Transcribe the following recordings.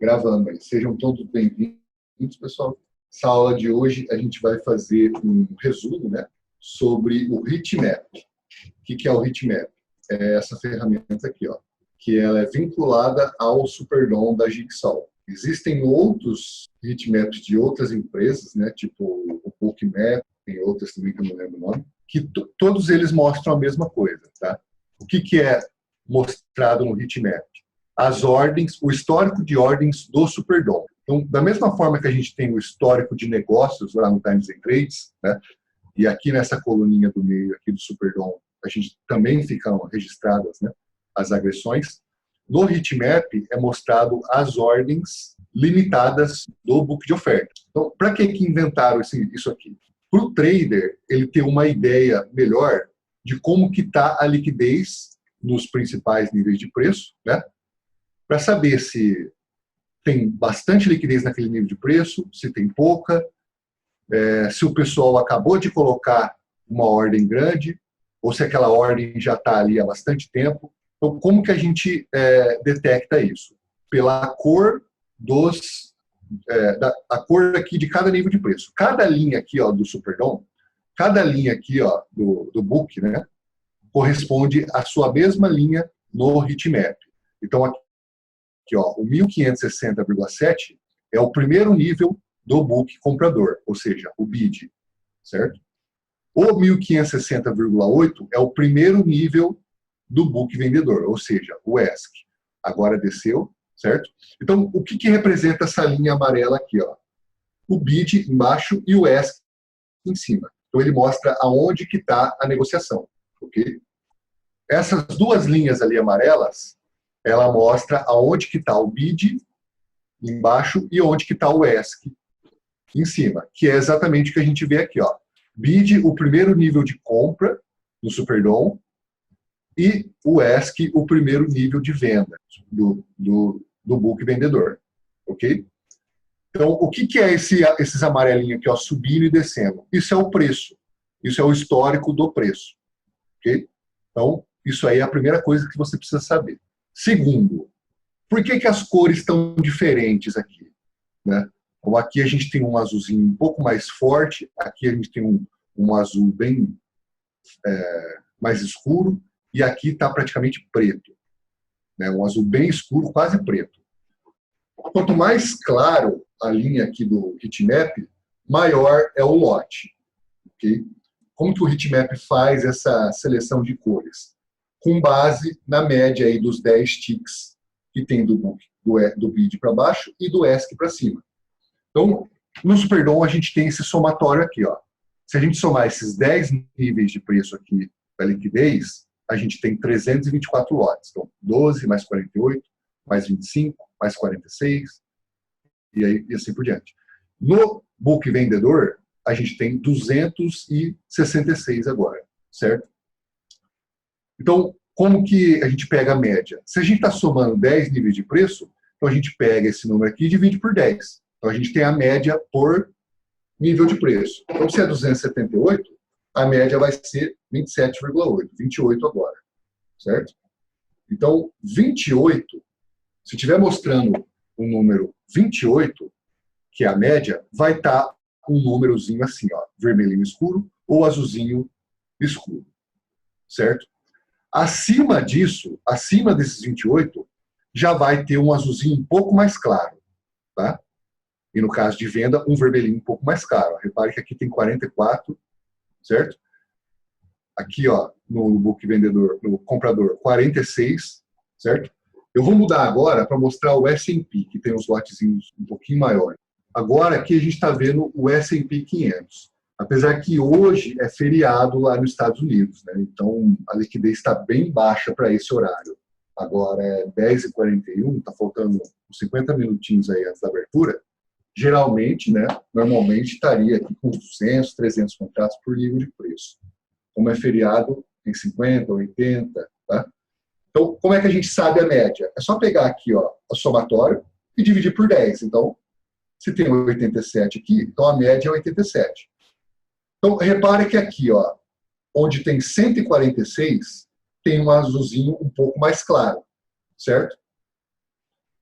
Gravando aí. Sejam todos bem-vindos, pessoal. Essa aula de hoje a gente vai fazer um resumo, né, sobre o heatmap. O que é o heatmap? É essa ferramenta aqui, ó, que ela é vinculada ao SuperDOM da Jigsaw. Existem outros heatmaps de outras empresas, né, tipo o Bookmap, tem outras também que eu não lembro o nome, que todos eles mostram a mesma coisa, tá? O que é mostrado no heatmap? As ordens, o histórico de ordens do SuperDOM. Então, da mesma forma que a gente tem o histórico de negócios lá no Times and Trades, né, e aqui nessa coluninha do meio aqui do SuperDOM, a gente também ficam registradas, né, as agressões. No heatmap é mostrado as ordens limitadas do book de oferta. Então, para que inventaram isso aqui? Para o trader ele ter uma ideia melhor de como que está a liquidez nos principais níveis de preço, né? Para saber se tem bastante liquidez naquele nível de preço, se tem pouca, se o pessoal acabou de colocar uma ordem grande, ou se aquela ordem já está ali há bastante tempo. Então, como que a gente detecta isso? Pela cor a cor aqui de cada nível de preço. Cada linha aqui, ó, do SuperDOM, cada linha aqui, ó, do book, né, corresponde à sua mesma linha no heatmap. Então, aqui, ó, o 1560,7 é o primeiro nível do book comprador, ou seja, o bid, certo? O 1560,8 é o primeiro nível do book vendedor, ou seja, o ESC. Agora desceu, certo? Então, o que representa essa linha amarela aqui, ó? O bid embaixo e o ESC em cima. Então, ele mostra aonde que está a negociação, ok? Essas duas linhas ali amarelas, ela mostra aonde que está o bid embaixo e onde que está o ESC em cima, que é exatamente o que a gente vê aqui, ó. Bid, o primeiro nível de compra no SuperDOM, e o ESC, o primeiro nível de venda do book vendedor, ok? Então, o que é esses amarelinhos aqui, ó, subindo e descendo? Isso é o preço, isso é o histórico do preço, ok? Então, isso aí é a primeira coisa que você precisa saber. Segundo, por que as cores estão diferentes aqui, né? Então, aqui a gente tem um azulzinho um pouco mais forte, aqui a gente tem um azul bem mais escuro, e aqui está praticamente preto, né? Um azul bem escuro, quase preto. Quanto mais claro a linha aqui do heatmap, maior é o lote. Okay? Como que o heatmap faz essa seleção de cores? Com base na média aí dos 10 ticks que tem do bid para baixo e do ESC para cima. Então, no SuperDOM a gente tem esse somatório aqui, ó. Se a gente somar esses 10 níveis de preço aqui da liquidez, a gente tem 324 lotes. Então, 12 mais 48, mais 25, mais 46, e assim por diante. No book vendedor, a gente tem 266 agora, certo? Então, como que a gente pega a média? Se a gente está somando 10 níveis de preço, então a gente pega esse número aqui e divide por 10. Então, a gente tem a média por nível de preço. Então, se é 278, a média vai ser 27,8, 28 agora, certo? Então, 28, se estiver mostrando o número 28, que é a média, vai estar um númerozinho assim, ó, vermelhinho escuro ou azulzinho escuro, certo? Acima disso, acima desses 28, já vai ter um azulzinho um pouco mais claro, tá? E no caso de venda, um vermelhinho um pouco mais claro. Repare que aqui tem 44, certo? Aqui, ó, no book vendedor, no comprador, 46, certo? Eu vou mudar agora para mostrar o S&P, que tem uns lotezinhos um pouquinho maiores. Agora aqui a gente está vendo o S&P 500. Apesar que hoje é feriado lá nos Estados Unidos, né? Então a liquidez está bem baixa para esse horário. Agora é 10h41, está faltando uns 50 minutinhos aí antes da abertura. Geralmente, né, normalmente estaria aqui com 200, 300 contratos por nível de preço. Como é feriado, tem 50, 80, tá? Então, como é que a gente sabe a média? É só pegar aqui, ó, o somatório e dividir por 10. Então, se tem 87 aqui, então a média é 87. Então, repare que aqui, ó, onde tem 146, tem um azulzinho um pouco mais claro, certo?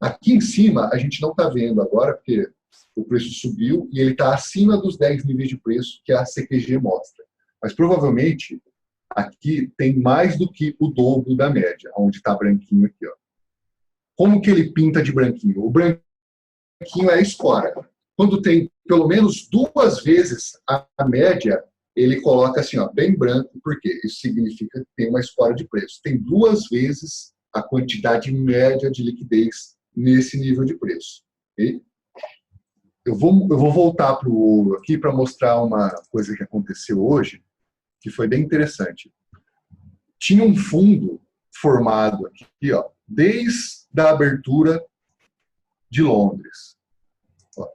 Aqui em cima, a gente não está vendo agora, porque o preço subiu e ele está acima dos 10 níveis de preço que a CQG mostra. Mas provavelmente aqui tem mais do que o dobro da média, onde está branquinho aqui. Ó. Como que ele pinta de branquinho? O branquinho é a escora. Quando tem pelo menos 2 vezes a média, ele coloca assim, ó, bem branco, porque isso significa que tem uma escora de preço. Tem 2 vezes a quantidade média de liquidez nesse nível de preço. Okay? Eu vou voltar para o ouro aqui para mostrar uma coisa que aconteceu hoje, que foi bem interessante. Tinha um fundo formado aqui, ó, desde a abertura de Londres. Ó,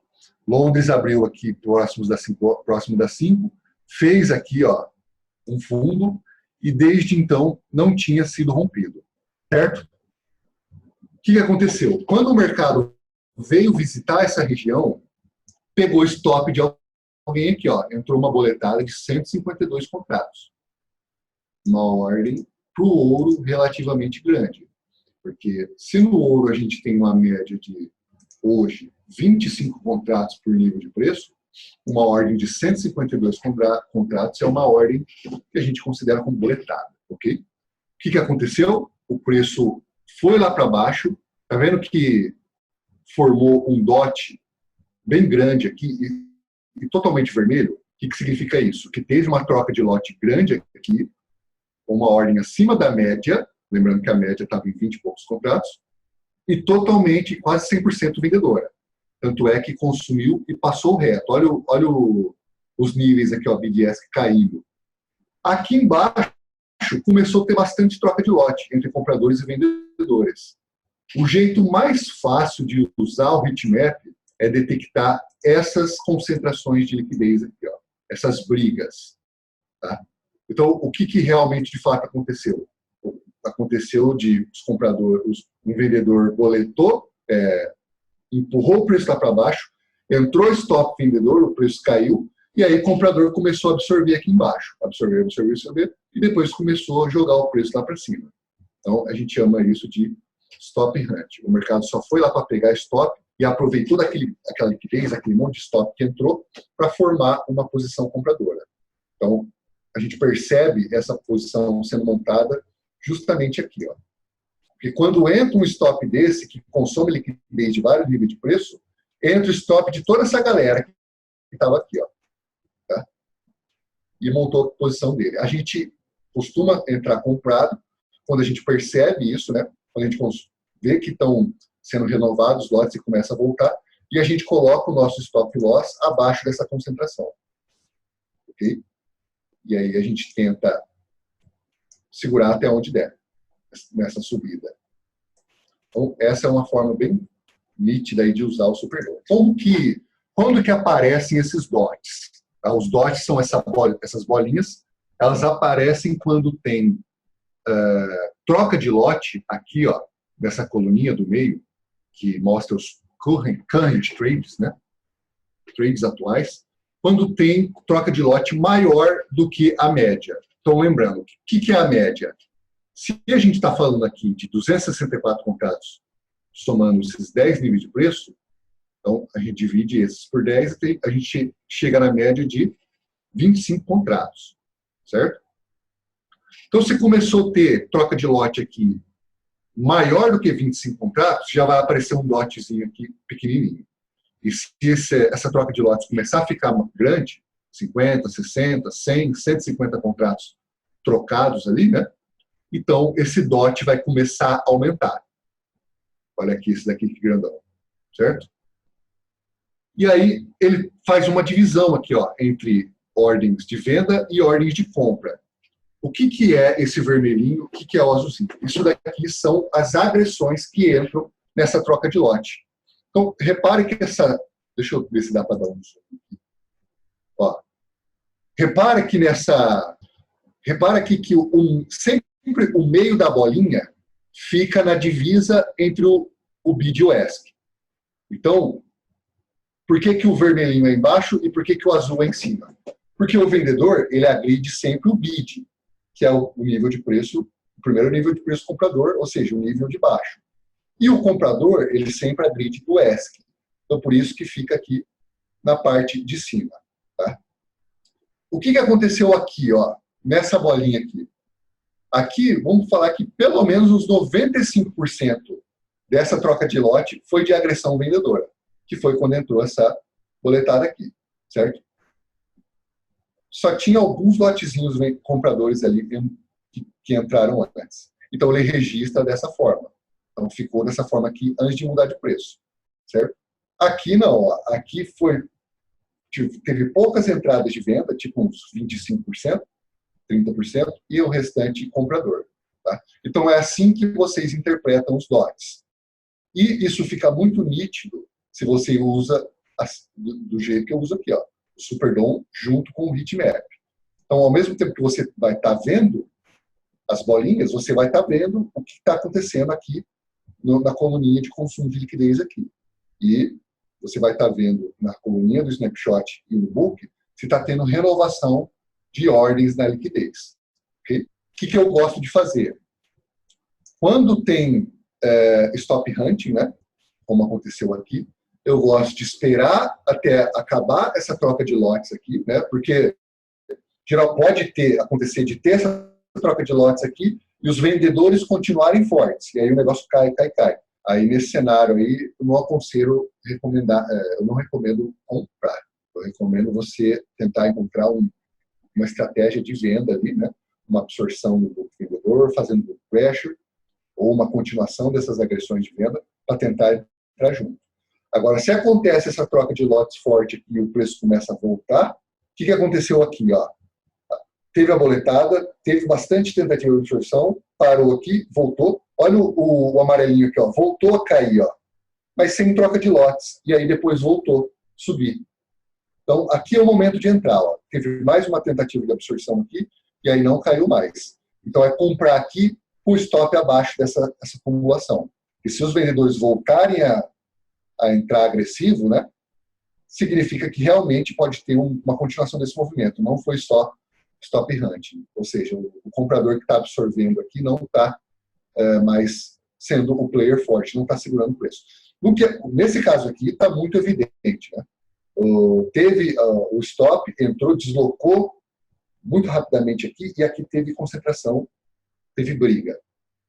Londres abriu aqui próximo das 5, fez aqui, ó, um fundo e desde então não tinha sido rompido, certo? O que aconteceu? Quando o mercado veio visitar essa região, pegou stop de alguém aqui, ó, entrou uma boletada de 152 contratos. Uma ordem para o ouro relativamente grande. Porque se no ouro a gente tem uma média de, hoje, 25 contratos por nível de preço, uma ordem de 152 contratos é uma ordem que a gente considera como boletada, ok? O que aconteceu? O preço foi lá para baixo, tá vendo que formou um dot bem grande aqui e totalmente vermelho? O que significa isso? Que teve uma troca de lote grande aqui, uma ordem acima da média, lembrando que a média estava em 20 e poucos contratos, e totalmente, quase 100% vendedora. Tanto é que consumiu e passou reto. Olha os níveis aqui, ó, BDS caindo. Aqui embaixo começou a ter bastante troca de lote entre compradores e vendedores. O jeito mais fácil de usar o heatmap é detectar essas concentrações de liquidez aqui, ó, essas brigas. Tá? Então, o que realmente, de fato, aconteceu? Aconteceu de os compradores, um vendedor boletou, empurrou o preço lá para baixo, entrou stop vendedor, o preço caiu, e aí o comprador começou a absorver aqui embaixo. Absorver, e depois começou a jogar o preço lá para cima. Então, a gente chama isso de stop hunt. O mercado só foi lá para pegar stop e aproveitou aquela liquidez, aquele monte de stop que entrou, para formar uma posição compradora. Então, a gente percebe essa posição sendo montada justamente aqui, ó. Porque quando entra um stop desse, que consome liquidez de vários níveis de preço, entra o stop de toda essa galera que estava aqui, ó. Tá? E montou a posição dele. A gente costuma entrar comprado, quando a gente percebe isso, né? Quando a gente vê que estão sendo renovados os lotes e começa a voltar, e a gente coloca o nosso stop loss abaixo dessa concentração. Ok? E aí a gente tenta segurar até onde der, nessa subida. Então, essa é uma forma bem nítida aí de usar o supernova. Quando que aparecem esses dots? Os dots são essas bolinhas, elas aparecem quando tem troca de lote aqui, ó, nessa coluninha do meio, que mostra os current trades, né? Trades atuais, quando tem troca de lote maior do que a média. Então, lembrando, o que é a média? Se a gente está falando aqui de 264 contratos, somando esses 10 níveis de preço, então a gente divide esses por 10 e a gente chega na média de 25 contratos, certo? Então, se começou a ter troca de lote aqui maior do que 25 contratos, já vai aparecer um dotzinho aqui pequenininho. E se essa troca de lotes começar a ficar grande, 50, 60, 100, 150 contratos trocados ali, né? Então, esse dot vai começar a aumentar. Olha aqui, esse daqui que grandão, certo? E aí, ele faz uma divisão aqui, ó, entre ordens de venda e ordens de compra. O que é esse vermelhinho? O que é o azulzinho? Isso daqui são as agressões que entram nessa troca de lote. Então, repare que essa... Deixa eu ver se dá para dar um zoom aqui. Ó, repara aqui que sempre o meio da bolinha fica na divisa entre o bid e o ask. Então, por que o vermelhinho é embaixo e por que o azul é em cima? Porque o vendedor, ele agride sempre o bid, que é o nível de preço, o primeiro nível de preço comprador, ou seja, o nível de baixo. E o comprador, ele sempre agride do ESC. Então, por isso que fica aqui na parte de cima. Tá? O que aconteceu aqui, ó, nessa bolinha aqui? Aqui, vamos falar que pelo menos uns 95% dessa troca de lote foi de agressão vendedora, que foi quando entrou essa boletada aqui, certo? Só tinha alguns lotezinhos compradores ali que entraram antes. Então, ele registra dessa forma. Então, ficou dessa forma aqui antes de mudar de preço, certo? Aqui não, ó. Aqui teve poucas entradas de venda, tipo uns 25%, 30%, e o restante comprador. Tá? Então, é assim que vocês interpretam os lotes. E isso fica muito nítido se você usa do jeito que eu uso aqui, ó, o Superdom junto com o Heatmap. Então, ao mesmo tempo que você vai estar vendo as bolinhas, você vai estar vendo o que está acontecendo aqui na coluninha de consumo de liquidez aqui. E você vai estar vendo na coluninha do snapshot e no book se está tendo renovação de ordens na liquidez. Okay? O que eu gosto de fazer? Quando tem stop hunting, né, como aconteceu aqui, eu gosto de esperar até acabar essa troca de lotes aqui, né, porque geral pode acontecer de ter essa troca de lotes aqui e os vendedores continuarem fortes, e aí o negócio cai. Aí, nesse cenário aí, eu não aconselho recomendar, eu não recomendo comprar. Eu recomendo você tentar encontrar uma estratégia de venda ali, né? Uma absorção do vendedor, fazendo book pressure, ou uma continuação dessas agressões de venda para tentar entrar junto. Agora, se acontece essa troca de lotes forte e o preço começa a voltar, o que aconteceu aqui? Ó? Teve a boletada, teve bastante tentativa de absorção, parou aqui, voltou. Olha o amarelinho aqui, ó, voltou a cair, ó, mas sem troca de lotes. E aí depois voltou a subir. Então, aqui é o momento de entrar. Ó. Teve mais uma tentativa de absorção aqui, e aí não caiu mais. Então, é comprar aqui com o stop abaixo dessa acumulação. E se os vendedores voltarem a entrar agressivo, né, significa que realmente pode ter uma continuação desse movimento. Não foi só stop hunting. Ou seja, o comprador que está absorvendo aqui não está mais sendo o player forte, não está segurando o preço. Nesse caso aqui, está muito evidente. Né? Teve o stop, entrou, deslocou muito rapidamente aqui, e aqui teve concentração, teve briga.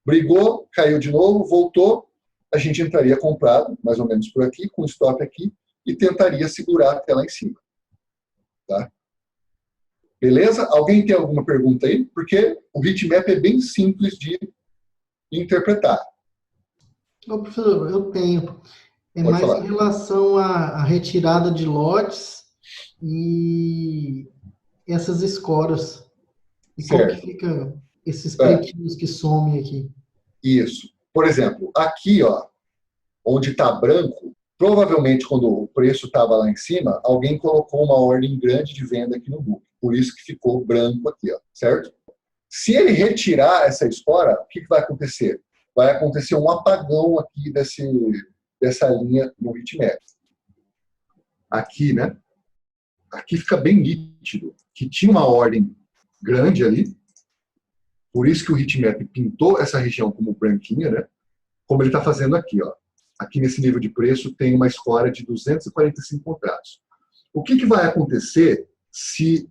Brigou, caiu de novo, voltou, a gente entraria comprado, mais ou menos por aqui, com o stop aqui, e tentaria segurar até lá em cima. Tá? Beleza? Alguém tem alguma pergunta aí? Porque o heatmap é bem simples de interpretar. Ô, professor, eu tenho. É Pode mais em falar. relação à retirada de lotes e essas escoras. E como que Certo. fica esses pretinhos que somem aqui? Isso. Por exemplo, aqui, ó, onde está branco, provavelmente quando o preço estava lá em cima, alguém colocou uma ordem grande de venda aqui no book. Por isso que ficou branco aqui, ó, certo? Se ele retirar essa escora, o que vai acontecer? Vai acontecer um apagão aqui dessa linha no heatmap. Aqui, né? Aqui fica bem nítido que tinha uma ordem grande ali, por isso que o heatmap pintou essa região como branquinha, né? Como ele está fazendo aqui, ó. Aqui nesse nível de preço tem uma escora de 245 contratos. O que vai acontecer se,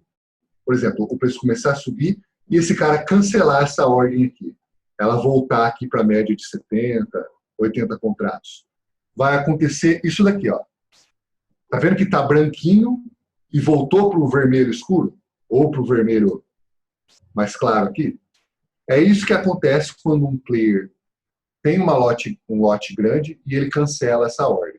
por exemplo, o preço começar a subir e esse cara cancelar essa ordem aqui? Ela voltar aqui para a média de 70, 80 contratos. Vai acontecer isso daqui, ó. Tá vendo que está branquinho e voltou para o vermelho escuro? Ou para o vermelho mais claro aqui? É isso que acontece quando um player tem um lote grande e ele cancela essa ordem.